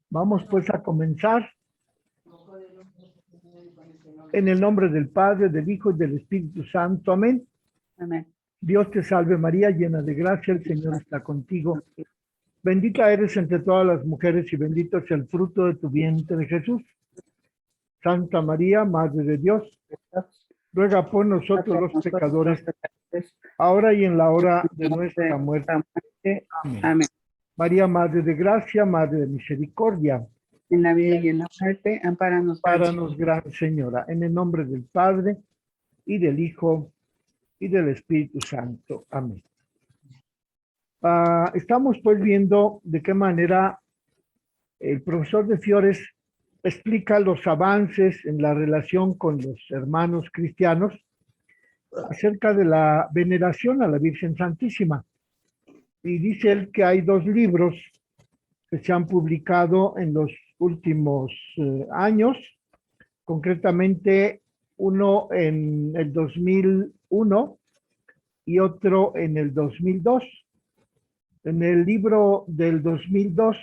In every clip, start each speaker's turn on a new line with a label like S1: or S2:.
S1: Vamos pues a comenzar en el nombre del Padre, del Hijo y del Espíritu Santo. Amén.
S2: Amén.
S1: Dios te salve María, llena de gracia, el Señor está contigo. Bendita eres entre todas las mujeres y bendito es el fruto de tu vientre, Jesús. Santa María, Madre de Dios, ruega por nosotros los pecadores, ahora y en la hora de nuestra muerte. Amén.
S2: Amén.
S1: María, Madre de gracia, Madre de misericordia,
S2: En la vida y en la muerte, ampáranos.
S1: ampáranos, Gran Señora, en el nombre del Padre, y del Hijo, y del Espíritu Santo. Amén. Estamos pues viendo de qué manera el profesor de Fiores explica los avances en la relación con los hermanos cristianos acerca de la veneración a la Virgen Santísima. Y dice él que hay dos libros que se han publicado en los últimos años, concretamente uno en el 2001 y otro en el 2002. En el libro del 2002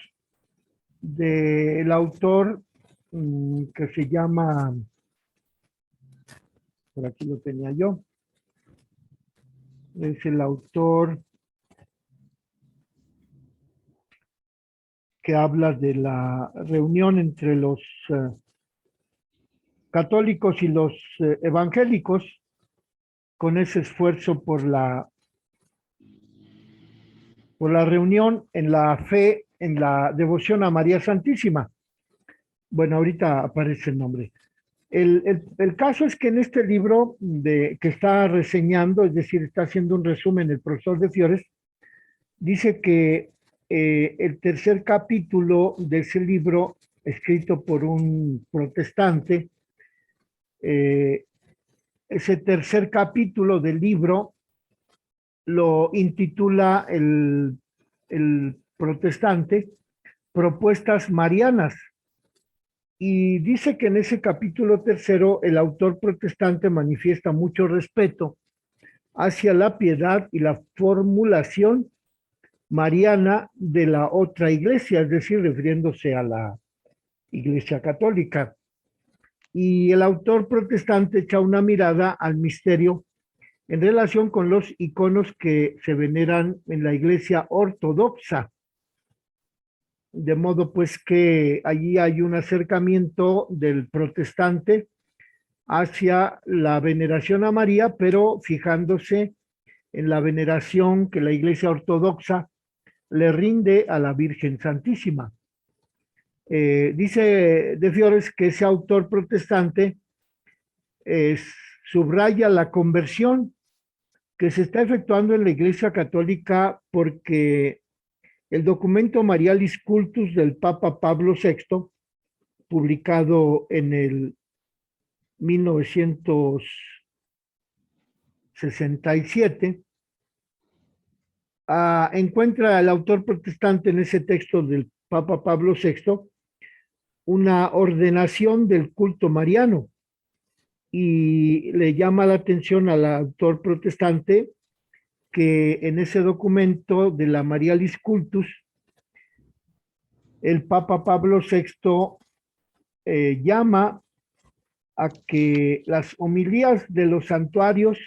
S1: del autor que se llama, por aquí lo tenía yo, es el autor que habla de la reunión entre los católicos y los evangélicos con ese esfuerzo por la reunión en la fe, en la devoción a María Santísima. Bueno, ahorita aparece el nombre. El caso es que en este libro que está reseñando, es decir, está haciendo un resumen el profesor de Fiores, dice que el tercer capítulo de ese libro, escrito por un protestante, ese tercer capítulo del libro lo intitula el protestante Propuestas Marianas. Y dice que en ese capítulo tercero el autor protestante manifiesta mucho respeto hacia la piedad y la formulación mariana de la otra iglesia, es decir, refiriéndose a la Iglesia Católica. Y el autor protestante echa una mirada al misterio en relación con los iconos que se veneran en la Iglesia Ortodoxa. De modo pues que allí hay un acercamiento del protestante hacia la veneración a María, pero fijándose en la veneración que la Iglesia Ortodoxa le rinde a la Virgen Santísima. Dice de Fiores que ese autor protestante subraya la conversión que se está efectuando en la Iglesia Católica porque el documento Marialis Cultus del Papa Pablo VI, publicado en el 1967, encuentra el autor protestante en ese texto del Papa Pablo VI una ordenación del culto mariano y le llama la atención al autor protestante que en ese documento de la Marialis Cultus el Papa Pablo VI llama a que las homilías de los santuarios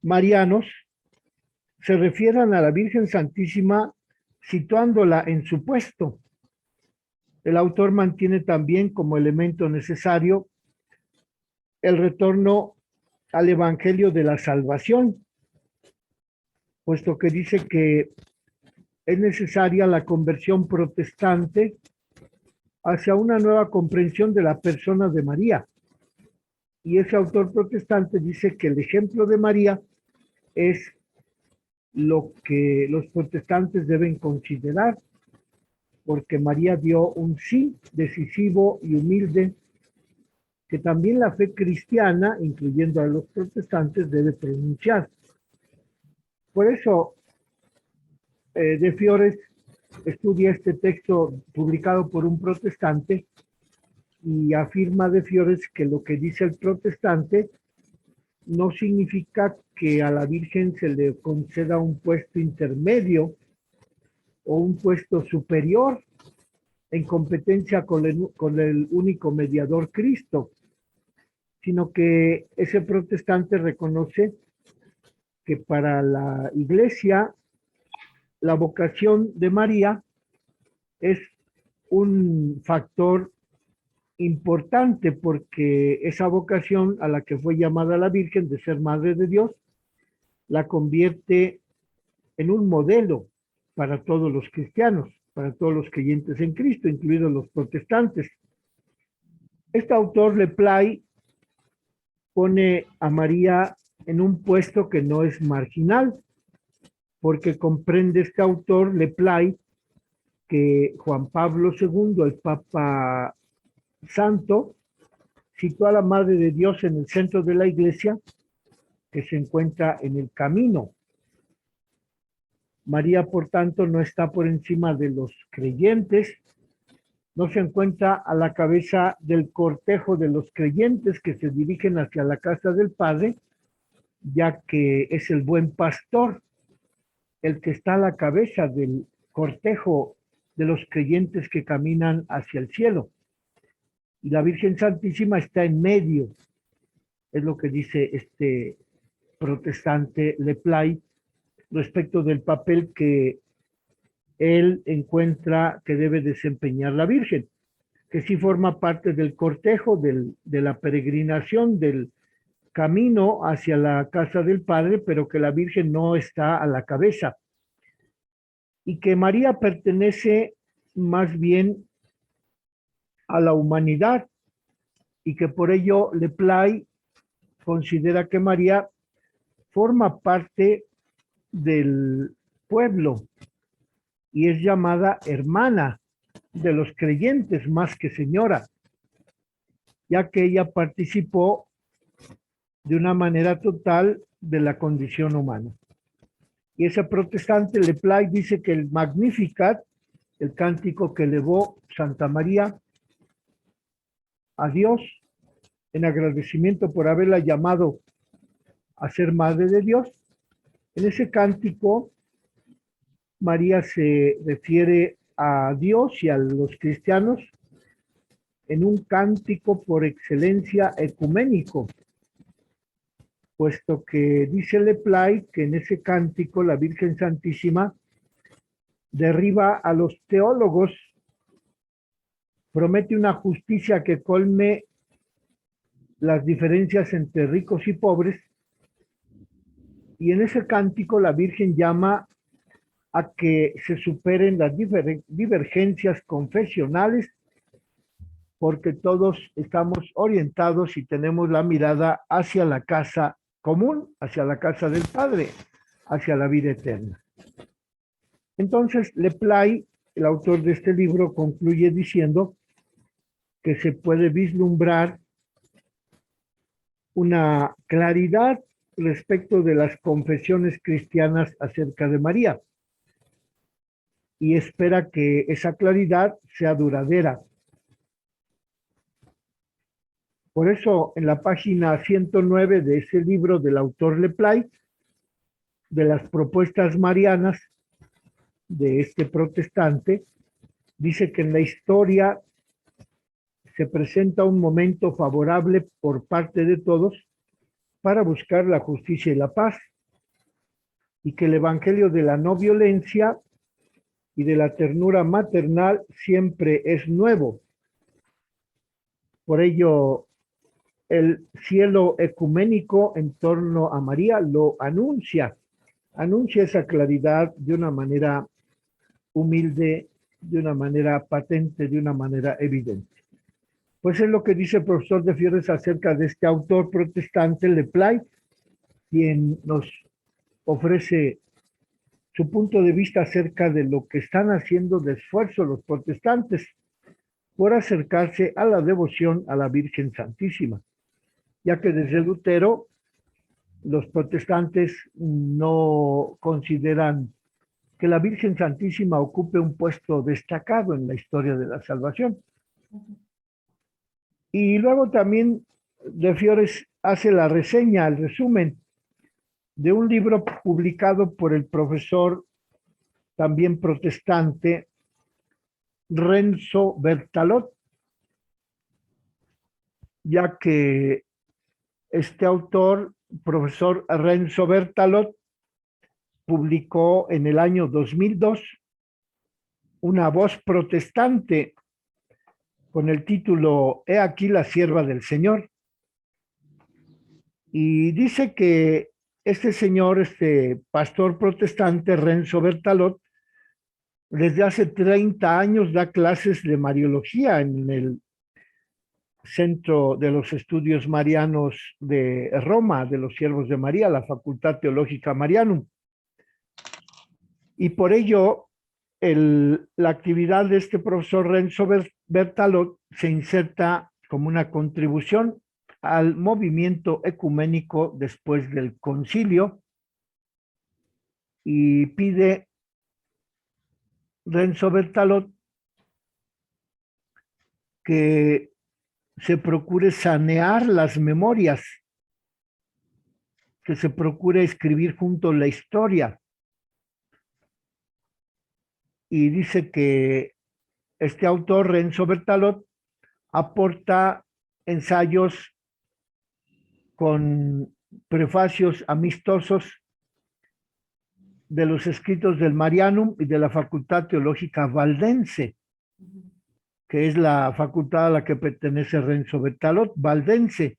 S1: marianos se refieran a la Virgen Santísima situándola en su puesto. El autor mantiene también como elemento necesario el retorno al Evangelio de la Salvación, puesto que dice que es necesaria la conversión protestante hacia una nueva comprensión de la persona de María. Y ese autor protestante dice que el ejemplo de María es lo que los protestantes deben considerar, porque María dio un sí decisivo y humilde que también la fe cristiana, incluyendo a los protestantes, debe pronunciar. Por eso, de Fiores estudia este texto publicado por un protestante y afirma de Fiores que lo que dice el protestante no significa que a la Virgen se le conceda un puesto intermedio o un puesto superior en competencia con el único mediador Cristo, sino que ese protestante reconoce que para la Iglesia la vocación de María es un factor importante porque esa vocación a la que fue llamada la Virgen de ser Madre de Dios la convierte en un modelo para todos los cristianos, para todos los creyentes en Cristo, incluidos los protestantes. Este autor Leplay pone a María en un puesto que no es marginal, porque comprende este autor Leplay que Juan Pablo II, el Papa Santo, situó a la Madre de Dios en el centro de la Iglesia, que se encuentra en el camino. María, por tanto, no está por encima de los creyentes, no se encuentra a la cabeza del cortejo de los creyentes que se dirigen hacia la casa del Padre, ya que es el buen pastor el que está a la cabeza del cortejo de los creyentes que caminan hacia el cielo. Y la Virgen Santísima está en medio, es lo que dice este protestante Leplay respecto del papel que él encuentra que debe desempeñar la Virgen, que sí forma parte del cortejo, de la peregrinación, del camino hacia la casa del Padre, pero que la Virgen no está a la cabeza. Y que María pertenece más bien a la humanidad y que por ello Leplay considera que María forma parte del pueblo y es llamada hermana de los creyentes más que señora, ya que ella participó de una manera total de la condición humana. Y ese protestante Leplay dice que el Magnificat, el cántico que elevó Santa María a Dios en agradecimiento por haberla llamado a ser Madre de Dios, en ese cántico María se refiere a Dios y a los cristianos en un cántico por excelencia ecuménico, puesto que dice Leplay que en ese cántico la Virgen Santísima derriba a los teólogos, promete una justicia que colme las diferencias entre ricos y pobres, y en ese cántico la Virgen llama a que se superen las divergencias confesionales, porque todos estamos orientados y tenemos la mirada hacia la casa común, hacia la casa del Padre, hacia la vida eterna. Entonces, Leplay, el autor de este libro, concluye diciendo que se puede vislumbrar una claridad respecto de las confesiones cristianas acerca de María y espera que esa claridad sea duradera. Por eso, en la página 109 de ese libro del autor Leplay, de las propuestas marianas de este protestante, dice que en la historia se presenta un momento favorable por parte de todos para buscar la justicia y la paz, y que el evangelio de la no violencia y de la ternura maternal siempre es nuevo. Por ello, el cielo ecuménico en torno a María lo anuncia esa claridad de una manera humilde, de una manera patente, de una manera evidente. Pues es lo que dice el profesor de Fierres acerca de este autor protestante, Leplay, quien nos ofrece su punto de vista acerca de lo que están haciendo de esfuerzo los protestantes por acercarse a la devoción a la Virgen Santísima, ya que desde Lutero los protestantes no consideran que la Virgen Santísima ocupe un puesto destacado en la historia de la salvación. Y luego también de Fiores hace la reseña, el resumen de un libro publicado por el profesor también protestante, Renzo Bertalot, ya que este autor, profesor Renzo Bertalot, publicó en el año 2002 una voz protestante con el título He aquí la sierva del Señor. Y dice que este señor, este pastor protestante, Renzo Bertalot, desde hace 30 años da clases de Mariología en el Centro de los Estudios Marianos de Roma, de los Siervos de María, la Facultad Teológica Marianum. Y por ello, la actividad de este profesor Renzo Bertalot se inserta como una contribución al movimiento ecuménico después del concilio y pide Renzo Bertalot que se procure sanear las memorias, que se procure escribir junto la historia. Y dice que este autor, Renzo Bertalot, aporta ensayos con prefacios amistosos de los escritos del Marianum y de la Facultad Teológica Valdense, que es la facultad a la que pertenece Renzo Bertalot, valdense.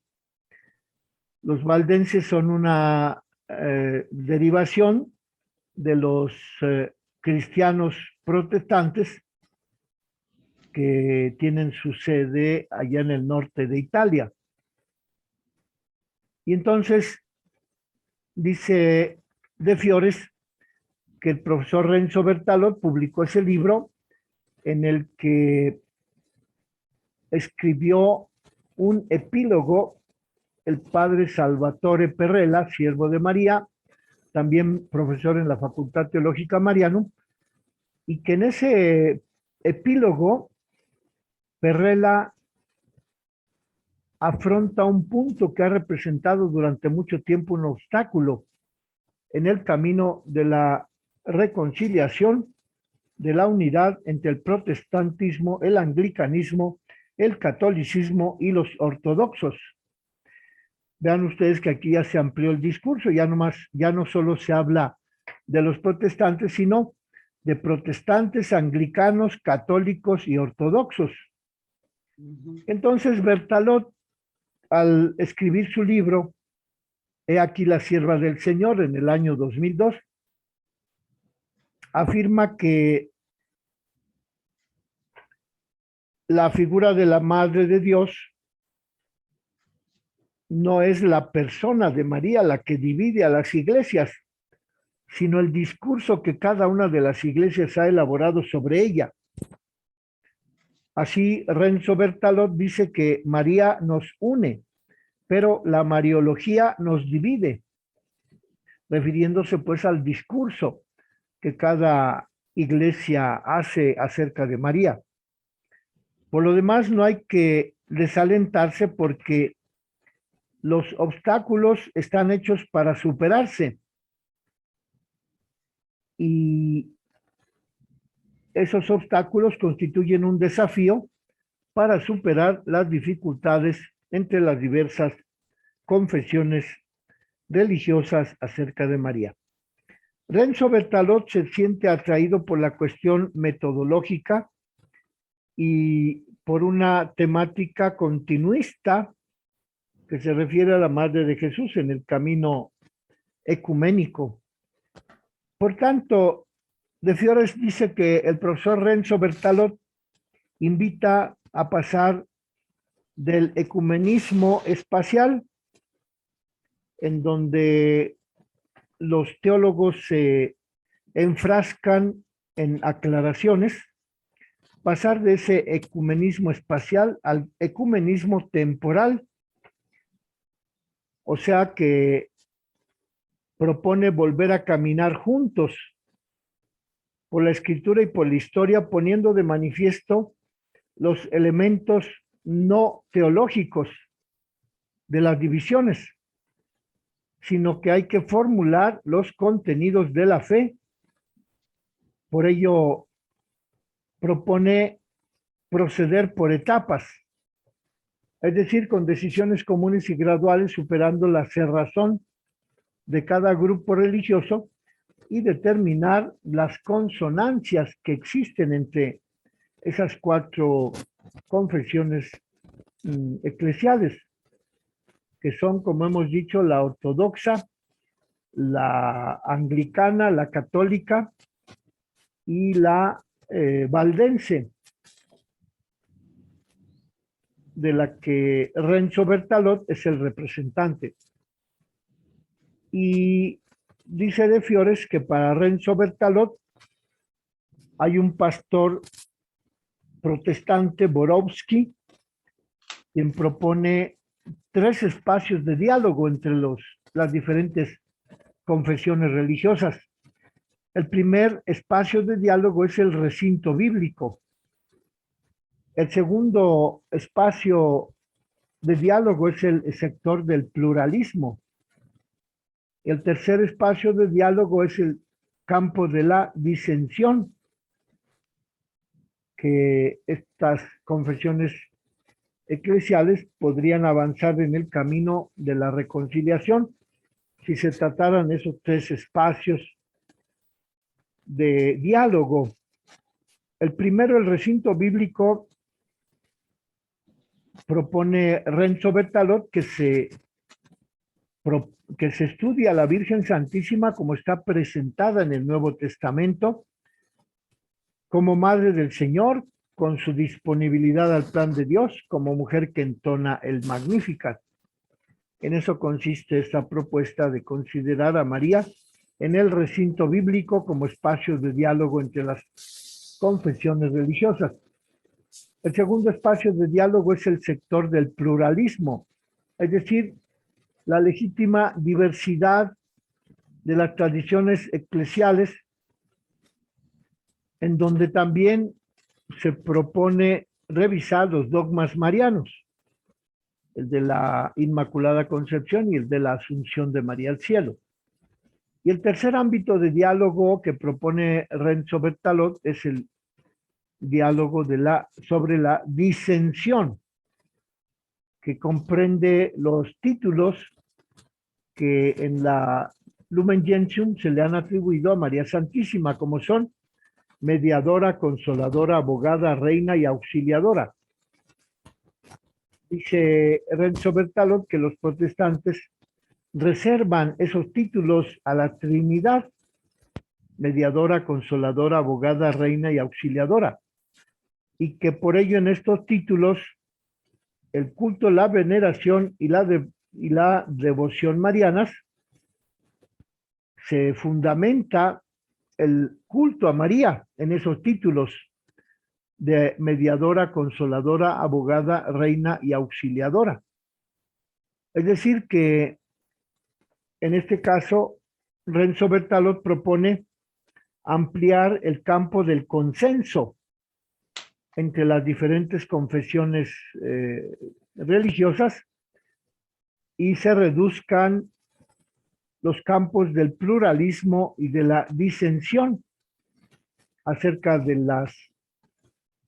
S1: Los valdenses son una derivación de los cristianos protestantes que tienen su sede allá en el norte de Italia. Y entonces dice De Fiores que el profesor Renzo Bertalot publicó ese libro en el que escribió un epílogo el padre Salvatore Perrella, siervo de María, también profesor en la Facultad Teológica Marianum, y que en ese epílogo Perrella afronta un punto que ha representado durante mucho tiempo un obstáculo en el camino de la reconciliación, de la unidad entre el protestantismo, el anglicanismo, el catolicismo y los ortodoxos. Vean ustedes que aquí ya se amplió el discurso, ya no solo se habla de los protestantes, sino de protestantes, anglicanos, católicos y ortodoxos. Entonces Bertalot, al escribir su libro, He aquí la sierva del Señor, en el año 2002, afirma que la figura de la Madre de Dios no es la persona de María la que divide a las iglesias, sino el discurso que cada una de las iglesias ha elaborado sobre ella. Así, Renzo Bertalot dice que María nos une, pero la mariología nos divide, refiriéndose pues al discurso que cada iglesia hace acerca de María. Por lo demás, no hay que desalentarse porque los obstáculos están hechos para superarse. Y esos obstáculos constituyen un desafío para superar las dificultades entre las diversas confesiones religiosas acerca de María. Renzo Bertalot se siente atraído por la cuestión metodológica y por una temática continuista que se refiere a la Madre de Jesús en el camino ecuménico. Por tanto, De Fiores dice que el profesor Renzo Bertalot invita a pasar del ecumenismo espacial, en donde los teólogos se enfrascan en aclaraciones, pasar de ese ecumenismo espacial al ecumenismo temporal, o sea que propone volver a caminar juntos por la escritura y por la historia, poniendo de manifiesto los elementos no teológicos de las divisiones, sino que hay que formular los contenidos de la fe Por ello, propone proceder por etapas, es decir, con decisiones comunes y graduales, superando la cerrazón de cada grupo religioso y determinar las consonancias que existen entre esas cuatro confesiones eclesiales, que son, como hemos dicho, la ortodoxa, la anglicana, la católica y la valdense, de la que Renzo Bertalot es el representante. Y dice de Fiores que para Renzo Bertalot hay un pastor protestante, Borowski, quien propone 3 espacios de diálogo entre las diferentes confesiones religiosas. El primer espacio de diálogo es el recinto bíblico. El segundo espacio de diálogo es el sector del pluralismo. El tercer espacio de diálogo es el campo de la disensión, que estas confesiones eclesiales podrían avanzar en el camino de la reconciliación si se trataran esos 3 espacios de diálogo. El primero, el recinto bíblico, propone Renzo Bertalot que se estudia a la Virgen Santísima como está presentada en el Nuevo Testamento, como Madre del Señor, con su disponibilidad al plan de Dios, como mujer que entona el Magnificat. En eso consiste esta propuesta de considerar a María en el recinto bíblico como espacio de diálogo entre las confesiones religiosas. El segundo espacio de diálogo es el sector del pluralismo, es decir, la legítima diversidad de las tradiciones eclesiales, en donde también se propone revisar los dogmas marianos, el de la Inmaculada Concepción y el de la Asunción de María al cielo. Y el tercer ámbito de diálogo que propone Renzo Bertalot es el diálogo sobre la disensión, que comprende los títulos que en la Lumen Gentium se le han atribuido a María Santísima, como son mediadora, consoladora, abogada, reina y auxiliadora. Dice Renzo Bertalot que los protestantes reservan esos títulos a la Trinidad: mediadora, consoladora, abogada, reina y auxiliadora, y que por ello en estos títulos el culto, la veneración y la devoción marianas se fundamenta el culto a María en esos títulos de mediadora, consoladora, abogada, reina y auxiliadora. Es decir que en este caso Renzo Bertalot propone ampliar el campo del consenso entre las diferentes confesiones religiosas y se reduzcan los campos del pluralismo y de la disensión acerca de las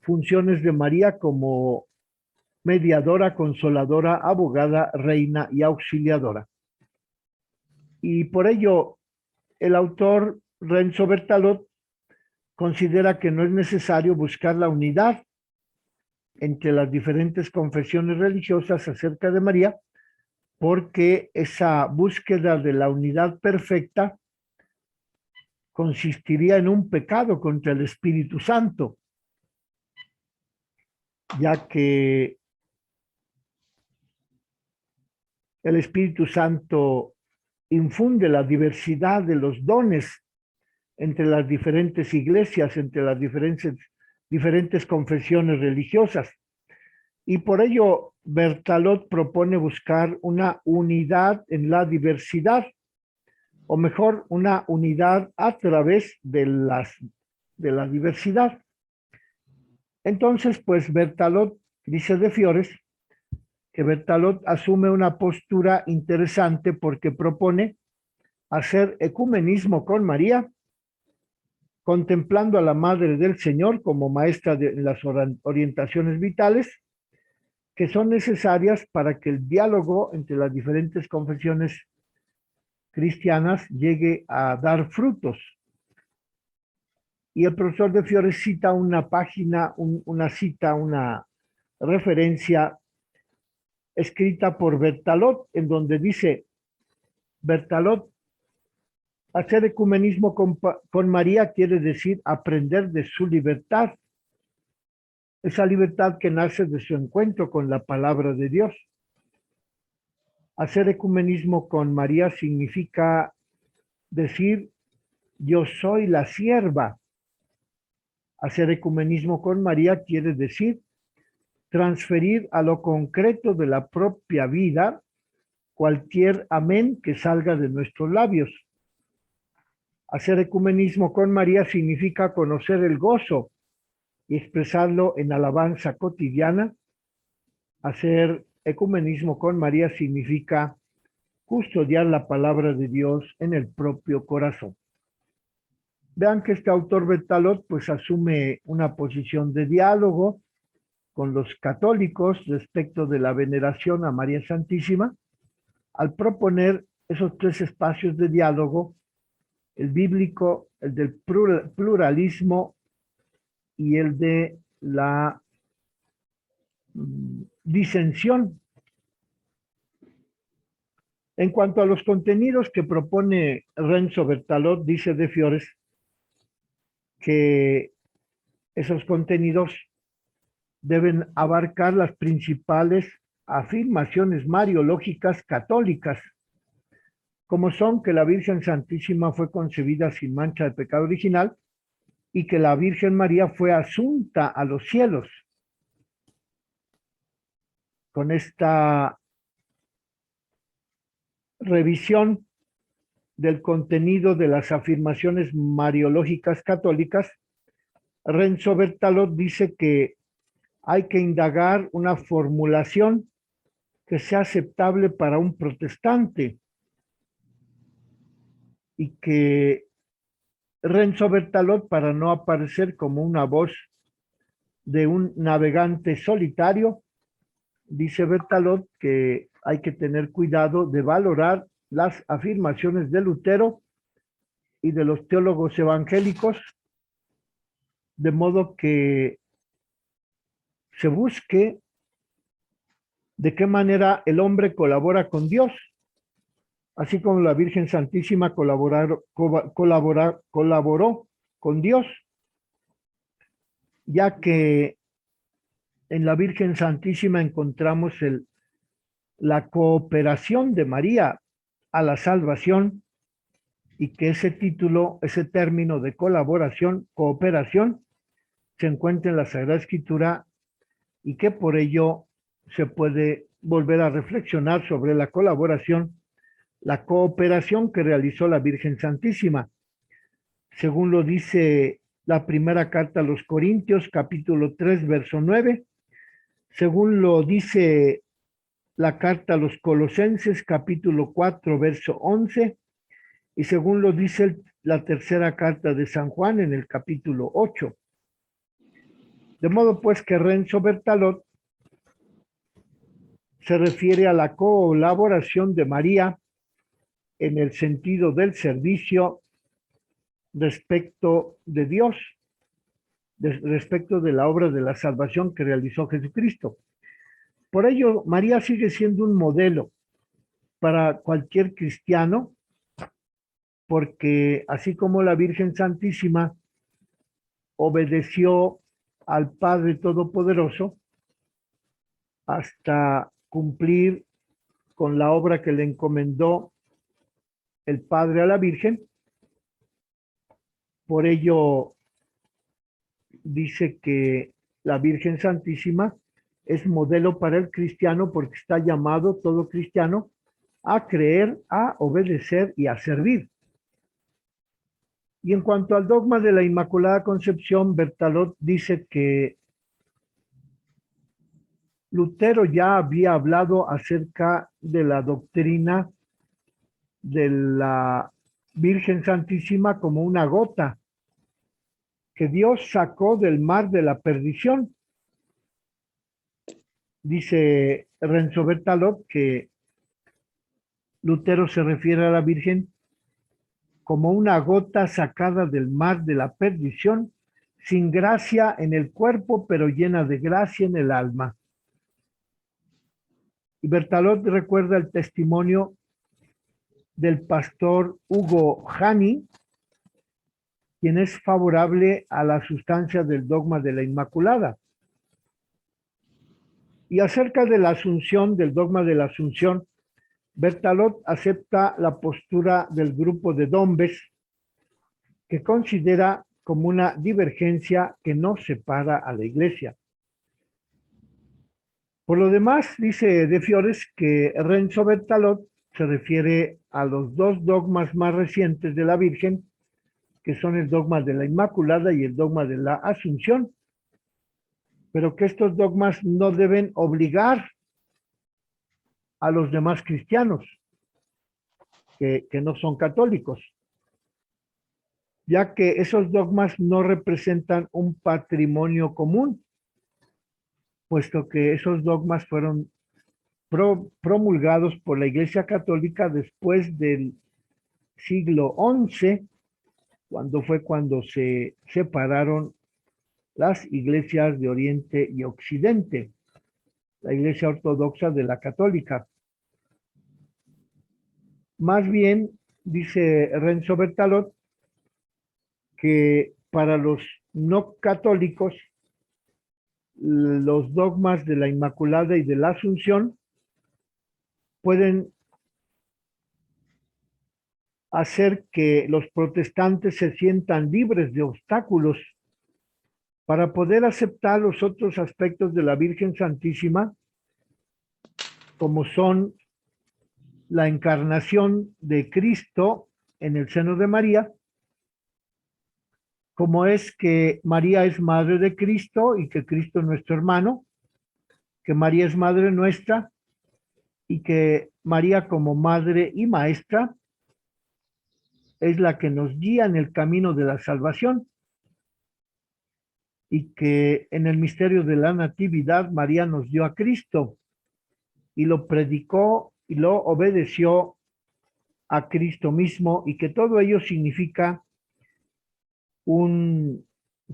S1: funciones de María como mediadora, consoladora, abogada, reina y auxiliadora. Y por ello, el autor Renzo Bertalot considera que no es necesario buscar la unidad entre las diferentes confesiones religiosas acerca de María, porque esa búsqueda de la unidad perfecta consistiría en un pecado contra el Espíritu Santo, ya que el Espíritu Santo infunde la diversidad de los dones entre las diferentes iglesias, entre las diferentes confesiones religiosas. Y por ello, Bertalot propone buscar una unidad en la diversidad, o mejor, una unidad a través de la diversidad. Entonces, pues Bertalot dice de Fiores que Bertalot asume una postura interesante porque propone hacer ecumenismo con María contemplando a la Madre del Señor como maestra de las orientaciones vitales que son necesarias para que el diálogo entre las diferentes confesiones cristianas llegue a dar frutos. Y el profesor de Fiores cita una página, una referencia escrita por Bertalot, en donde dice, Bertalot, hacer ecumenismo con María quiere decir aprender de su libertad, esa libertad que nace de su encuentro con la palabra de Dios. Hacer ecumenismo con María significa decir, yo soy la sierva. Hacer ecumenismo con María quiere decir transferir a lo concreto de la propia vida cualquier amén que salga de nuestros labios. Hacer ecumenismo con María significa conocer el gozo y expresarlo en alabanza cotidiana. Hacer ecumenismo con María significa custodiar la palabra de Dios en el propio corazón. Vean que este autor Bertalot pues asume una posición de diálogo con los católicos respecto de la veneración a María Santísima, al proponer esos tres espacios de diálogo, el bíblico, el del pluralismo y el de la disensión. En cuanto a los contenidos que propone Renzo Bertalot, dice de Fiores que esos contenidos deben abarcar las principales afirmaciones mariológicas católicas, como son que la Virgen Santísima fue concebida sin mancha de pecado original y que la Virgen María fue asunta a los cielos. Con esta revisión del contenido de las afirmaciones mariológicas católicas, Renzo Bertalot dice que hay que indagar una formulación que sea aceptable para un protestante y que Renzo Bertalot, para no aparecer como una voz de un navegante solitario, dice Bertalot que hay que tener cuidado de valorar las afirmaciones de Lutero y de los teólogos evangélicos, de modo que se busque de qué manera el hombre colabora con Dios, así como la Virgen Santísima colaboró con Dios, ya que en la Virgen Santísima encontramos la cooperación de María a la salvación y que ese título, ese término de colaboración, cooperación, se encuentra en la Sagrada Escritura y que por ello se puede volver a reflexionar sobre la colaboración, la cooperación que realizó la Virgen Santísima, según lo dice la primera carta a los Corintios, capítulo 3, verso 9, según lo dice la carta a los Colosenses, capítulo 4, verso 11, y según lo dice la tercera carta de San Juan en el capítulo 8. De modo pues que Renzo Bertalot se refiere a la colaboración de María en el sentido del servicio respecto de Dios, respecto de la obra de la salvación que realizó Jesucristo. Por ello, María sigue siendo un modelo para cualquier cristiano, porque así como la Virgen Santísima obedeció al Padre Todopoderoso hasta cumplir con la obra que le encomendó el Padre a la Virgen, por ello dice que la Virgen Santísima es modelo para el cristiano porque está llamado todo cristiano a creer, a obedecer y a servir. Y en cuanto al dogma de la Inmaculada Concepción, Bertalot dice que Lutero ya había hablado acerca de la doctrina de la Virgen Santísima como una gota que Dios sacó del mar de la perdición. Dice Renzo Bertalot que Lutero se refiere a la Virgen como una gota sacada del mar de la perdición, sin gracia en el cuerpo, pero llena de gracia en el alma. Y Bertalot recuerda el testimonio del pastor Hugo Hani, quien es favorable a la sustancia del dogma de la Inmaculada. Y acerca de la Asunción, del dogma de la Asunción, Bertalot acepta la postura del grupo de Dombes, que considera como una divergencia que no separa a la Iglesia. Por lo demás, dice De Fiores que Renzo Bertalot se refiere a los dos dogmas más recientes de la Virgen, que son el dogma de la Inmaculada y el dogma de la Asunción, pero que estos dogmas no deben obligar a los demás cristianos que no son católicos, ya que esos dogmas no representan un patrimonio común, puesto que esos dogmas fueron promulgados por la Iglesia Católica después del siglo XI, cuando se separaron las iglesias de Oriente y Occidente, la Iglesia Ortodoxa de la Católica. Más bien, dice Renzo Bertalot, que para los no católicos, los dogmas de la Inmaculada y de la Asunción pueden hacer que los protestantes se sientan libres de obstáculos para poder aceptar los otros aspectos de la Virgen Santísima, como son la encarnación de Cristo en el seno de María, como es que María es madre de Cristo y que Cristo es nuestro hermano, que María es madre nuestra y que María como madre y maestra es la que nos guía en el camino de la salvación, y que en el misterio de la Natividad María nos dio a Cristo y lo predicó y lo obedeció a Cristo mismo, y que todo ello significa un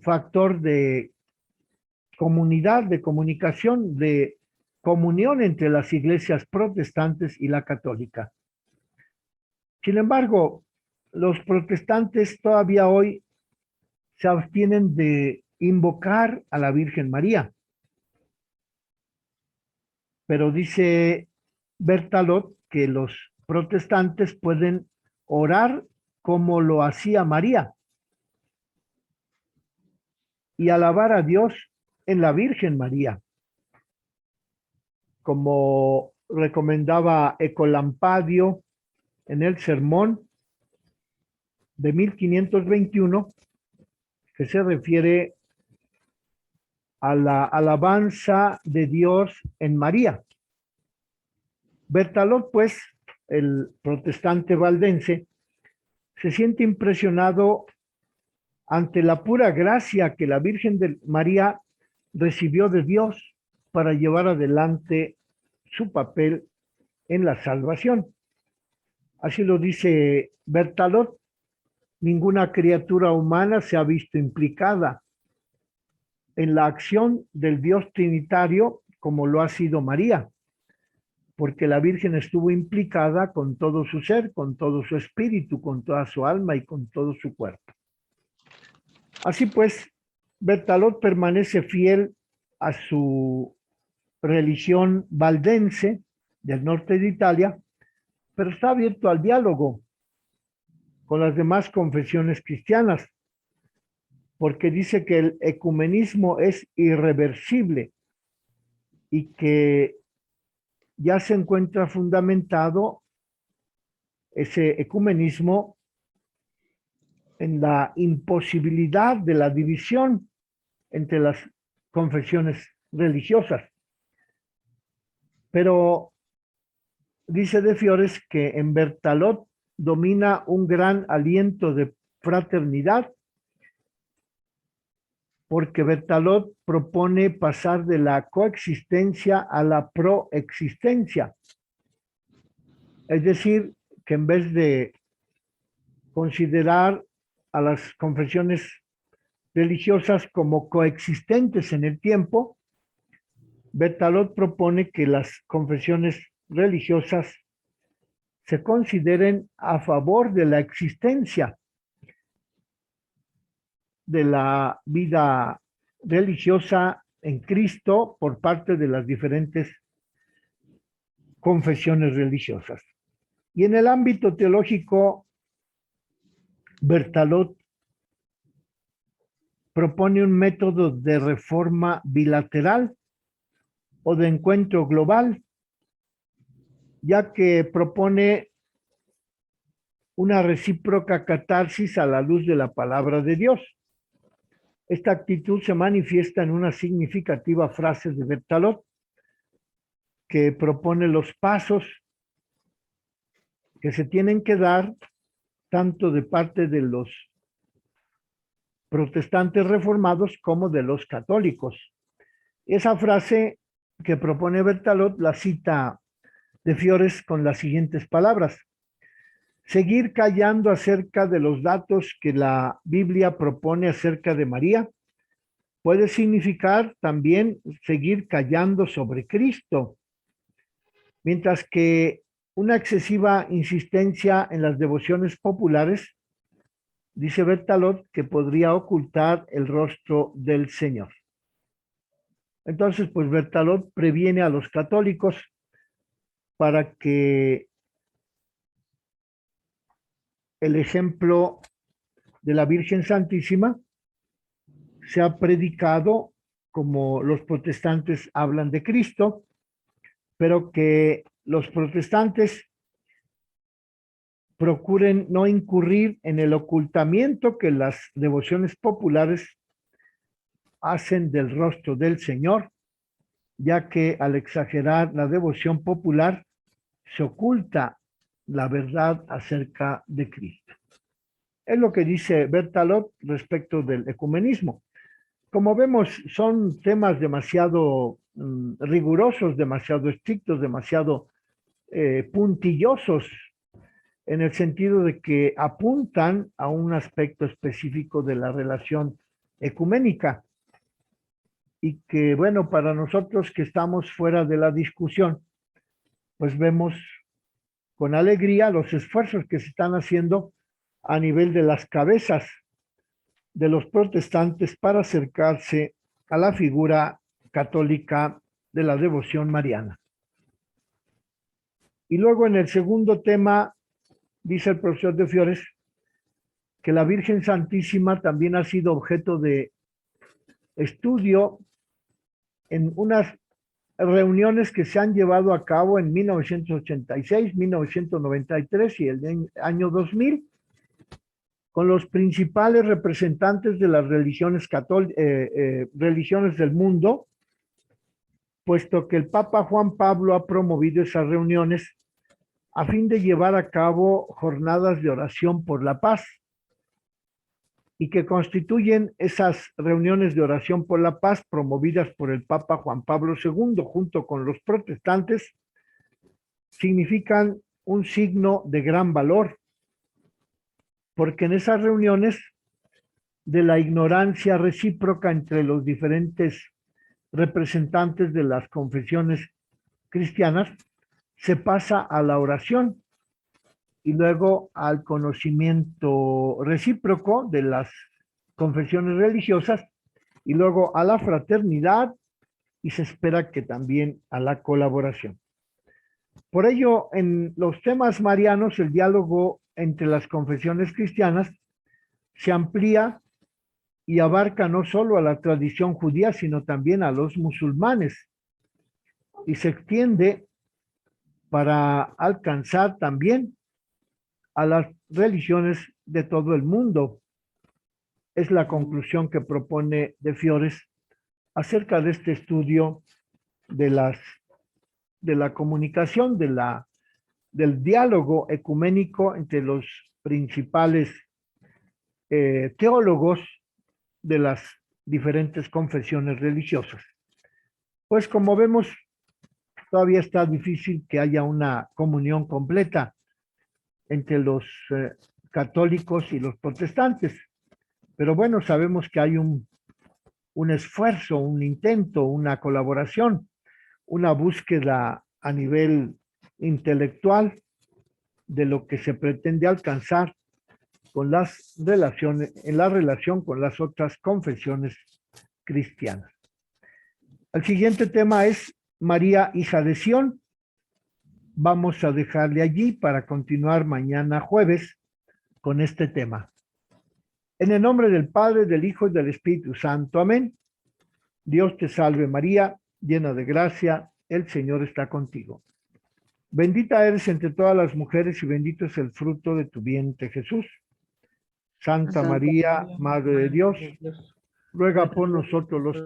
S1: factor de comunidad, de comunicación, de comunión entre las iglesias protestantes y la católica. Sin embargo, los protestantes todavía hoy se abstienen de invocar a la Virgen María. Pero dice Bertalot que los protestantes pueden orar como lo hacía María y alabar a Dios en la Virgen María, como recomendaba Ecolampadio en el sermón de 1521, que se refiere a la alabanza de Dios en María. Bertalot, pues, el protestante valdense, se siente impresionado ante la pura gracia que la Virgen de María recibió de Dios para llevar adelante su papel en la salvación. Así lo dice Bertalot: ninguna criatura humana se ha visto implicada en la acción del Dios Trinitario como lo ha sido María, porque la Virgen estuvo implicada con todo su ser, con todo su espíritu, con toda su alma y con todo su cuerpo. Así pues, Bertalot permanece fiel a su religión valdense del norte de Italia, pero está abierto al diálogo con las demás confesiones cristianas, porque dice que el ecumenismo es irreversible y que ya se encuentra fundamentado ese ecumenismo en la imposibilidad de la división entre las confesiones religiosas. Pero dice De Fiores que en Bertalot domina un gran aliento de fraternidad porque Berthelot propone pasar de la coexistencia a la proexistencia. Es decir, que en vez de considerar a las confesiones religiosas como coexistentes en el tiempo, Berthelot propone que las confesiones religiosas se consideren a favor de la existencia de la vida religiosa en Cristo por parte de las diferentes confesiones religiosas. Y en el ámbito teológico, Berthelot propone un método de reforma bilateral o de encuentro global, ya que propone una recíproca catarsis a la luz de la palabra de Dios. Esta actitud se manifiesta en una significativa frase de Berthelot que propone los pasos que se tienen que dar tanto de parte de los protestantes reformados como de los católicos. Esa frase que propone Berthelot la cita de Fiores con las siguientes palabras: seguir callando acerca de los datos que la Biblia propone acerca de María puede significar también seguir callando sobre Cristo, mientras que una excesiva insistencia en las devociones populares, dice Berthelot, que podría ocultar el rostro del Señor. Entonces, pues Berthelot previene a los católicos para que el ejemplo de la Virgen Santísima sea predicado como los protestantes hablan de Cristo, pero que los protestantes procuren no incurrir en el ocultamiento que las devociones populares hacen del rostro del Señor, ya que al exagerar la devoción popular se oculta la verdad acerca de Cristo. Es lo que dice Berthelot respecto del ecumenismo. Como vemos, son temas demasiado rigurosos, demasiado estrictos, demasiado puntillosos, en el sentido de que apuntan a un aspecto específico de la relación ecuménica. Y que, bueno, para nosotros que estamos fuera de la discusión, pues vemos con alegría los esfuerzos que se están haciendo a nivel de las cabezas de los protestantes para acercarse a la figura católica de la devoción mariana. Y luego en el segundo tema, dice el profesor de Fiores, que la Virgen Santísima también ha sido objeto de estudio en unas reuniones que se han llevado a cabo en 1986, 1993 y el año 2000, con los principales representantes de las religiones religiones del mundo, puesto que el Papa Juan Pablo ha promovido esas reuniones a fin de llevar a cabo jornadas de oración por la paz, y que constituyen esas reuniones de oración por la paz promovidas por el Papa Juan Pablo II junto con los protestantes, significan un signo de gran valor, porque en esas reuniones de la ignorancia recíproca entre los diferentes representantes de las confesiones cristianas se pasa a la oración y luego al conocimiento recíproco de las confesiones religiosas y luego a la fraternidad y se espera que también a la colaboración. Por ello, en los temas marianos, el diálogo entre las confesiones cristianas se amplía y abarca no solo a la tradición judía, sino también a los musulmanes, y se extiende para alcanzar también a las religiones de todo el mundo. Es la conclusión que propone de Fiores acerca de este estudio de la comunicación, del diálogo ecuménico entre los principales teólogos de las diferentes confesiones religiosas. Pues como vemos, todavía está difícil que haya una comunión completa entre los católicos y los protestantes. Pero bueno, sabemos que hay un esfuerzo, un intento, una colaboración, una búsqueda a nivel intelectual de lo que se pretende alcanzar con las relaciones, en la relación con las otras confesiones cristianas. El siguiente tema es María, hija de Sión. Vamos a dejarle allí para continuar mañana jueves con este tema. En el nombre del Padre, del Hijo y del Espíritu Santo. Amén. Dios te salve María, llena de gracia, el Señor está contigo. Bendita eres entre todas las mujeres y bendito es el fruto de tu vientre, Jesús. Santa María, Madre de Dios, ruega por nosotros los